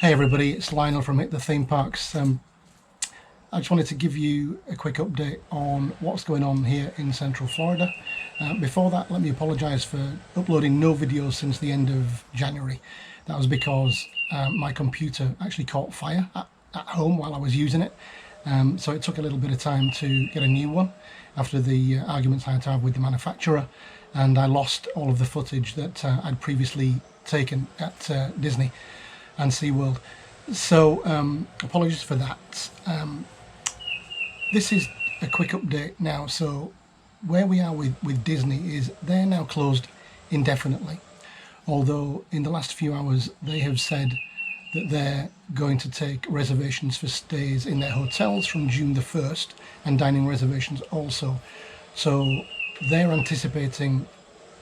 Hey everybody, it's Lionel from Hit the Theme Parks. I just wanted to give you a quick update on what's going on here in Central Florida. Before that, let me apologise for uploading no videos since the end of January. That was because my computer actually caught fire at home while I was using it. So it took a little bit of time to get a new one after the arguments I had to have with the manufacturer, and I lost all of the footage that I'd previously taken at Disney and SeaWorld. So apologies for that. This is a quick update now. So where we are with Disney is they're now closed indefinitely, although in the last few hours they have said that they're going to take reservations for stays in their hotels from June the 1st and dining reservations also. So they're anticipating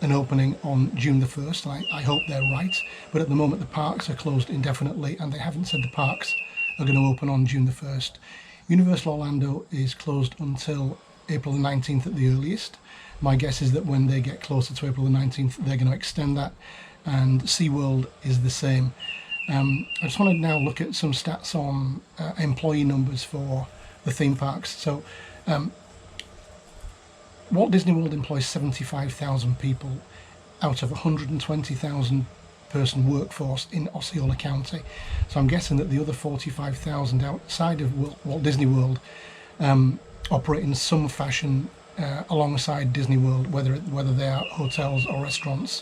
an opening on June the 1st. I hope they're right, but at the moment the parks are closed indefinitely and they haven't said the parks are going to open on June the 1st. Universal Orlando is closed until April the 19th at the earliest. My guess is that when they get closer to April the 19th they're going to extend that, and SeaWorld is the same. I just want to now look at some stats on employee numbers for the theme parks. So Walt Disney World employs 75,000 people out of a 120,000 person workforce in Osceola County. So I'm guessing that the other 45,000 outside of Walt Disney World operate in some fashion alongside Disney World, whether they are hotels or restaurants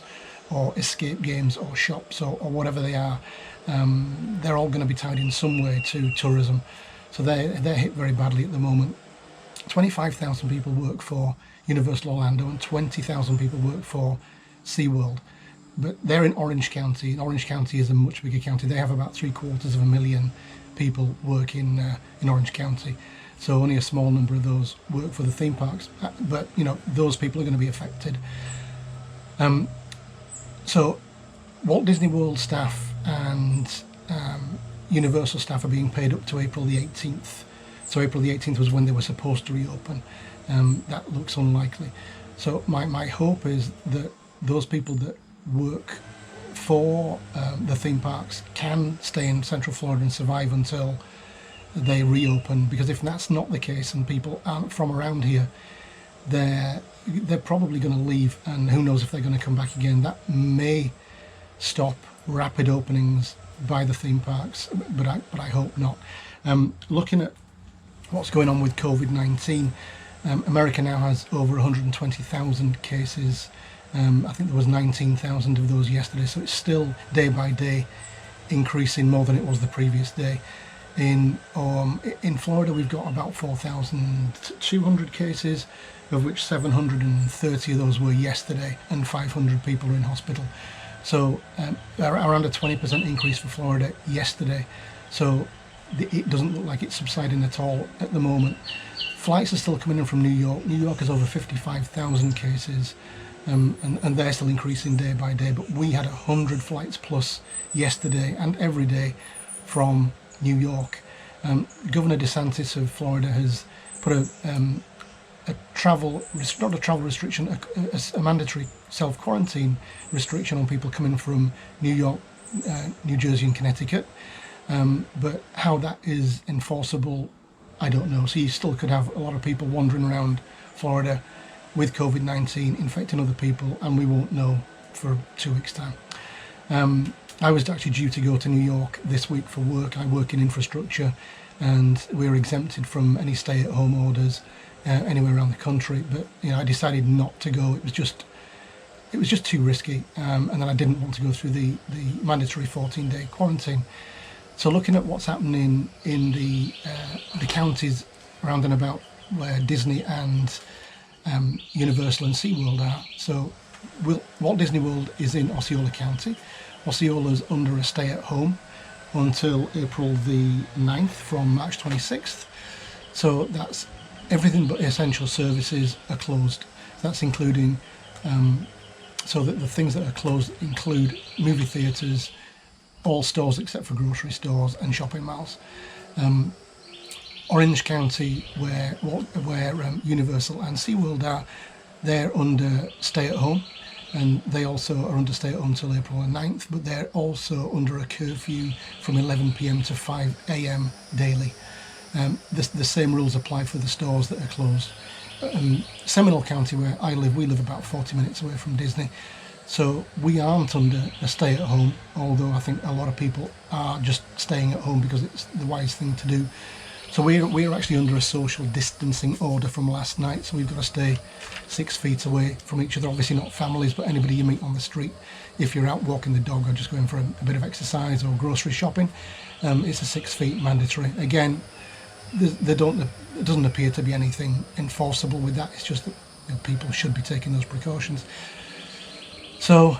or escape games or shops or whatever they are. They're all going to be tied in some way to tourism. So they're hit very badly at the moment. 25,000 people work for Universal Orlando and 20,000 people work for SeaWorld. But they're in Orange County, and Orange County is a much bigger county. They have about 750,000 people work in Orange County. So only a small number of those work for the theme parks. But, you know, those people are going to be affected. So Walt Disney World staff and Universal staff are being paid up to April the 18th. So April the 18th was when they were supposed to reopen. That looks unlikely. So my hope is that those people that work for the theme parks can stay in Central Florida and survive until they reopen, because if that's not the case and people aren't from around here, they're probably going to leave, and who knows if they're going to come back again. That may stop rapid openings by the theme parks, but I hope not. Looking at what's going on with COVID-19, America now has over 120,000 cases. I think there was 19,000 of those yesterday, so it's still day by day increasing more than it was the previous day. In Florida we've got about 4,200 cases, of which 730 of those were yesterday, and 500 people are in hospital. So around a 20% increase for Florida yesterday. So it doesn't look like it's subsiding at all at the moment. Flights are still coming in from New York. New York has over 55,000 cases, and they're still increasing day by day. But we had 100 flights plus yesterday and every day from New York. Governor DeSantis of Florida has put a travel restriction, a mandatory self-quarantine restriction on people coming from New York, New Jersey and Connecticut. But how that is enforceable, I don't know. So you still could have a lot of people wandering around Florida with COVID-19 infecting other people, and we won't know for 2 weeks' time. I was actually due to go to New York this week for work. I work in infrastructure, and we're exempted from any stay-at-home orders anywhere around the country. But you know, I decided not to go. It was just too risky, and then I didn't want to go through the mandatory 14-day quarantine. So looking at what's happening in the counties around and about where Disney and Universal and SeaWorld are. So Walt Disney World is in Osceola County. Osceola's under a stay-at-home until April the 9th from March 26th. So that's everything but essential services are closed. That's including, so that the things that are closed include movie theatres, all stores except for grocery stores and shopping malls. Orange County, where Universal and SeaWorld are, they're under stay-at-home. and they also are under stay at home till April the 9th, but they're also under a curfew from 11 p.m. to 5 a.m. daily. The same rules apply for the stores that are closed. Seminole County, where I live, we live about 40 minutes away from Disney, so we aren't under a stay at home, although I think a lot of people are just staying at home because it's the wise thing to do. So we're actually under a social distancing order from last night, so we've got to stay 6 feet away from each other. Obviously not families, but anybody you meet on the street. If you're out walking the dog or just going for a bit of exercise or grocery shopping, it's a 6 feet mandatory. Again, it doesn't appear to be anything enforceable with that. It's just that people should be taking those precautions. So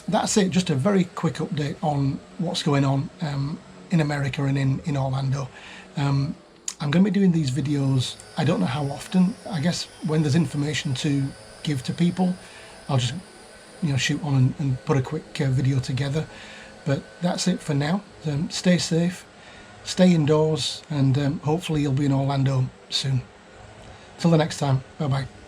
that's it. Just a very quick update on what's going on in America and in Orlando. I'm going to be doing these videos, I don't know how often. I guess when there's information to give to people, I'll just shoot on and put a quick video together. But that's it for now. Stay safe, stay indoors, and hopefully you'll be in Orlando soon. Till the next time, bye bye.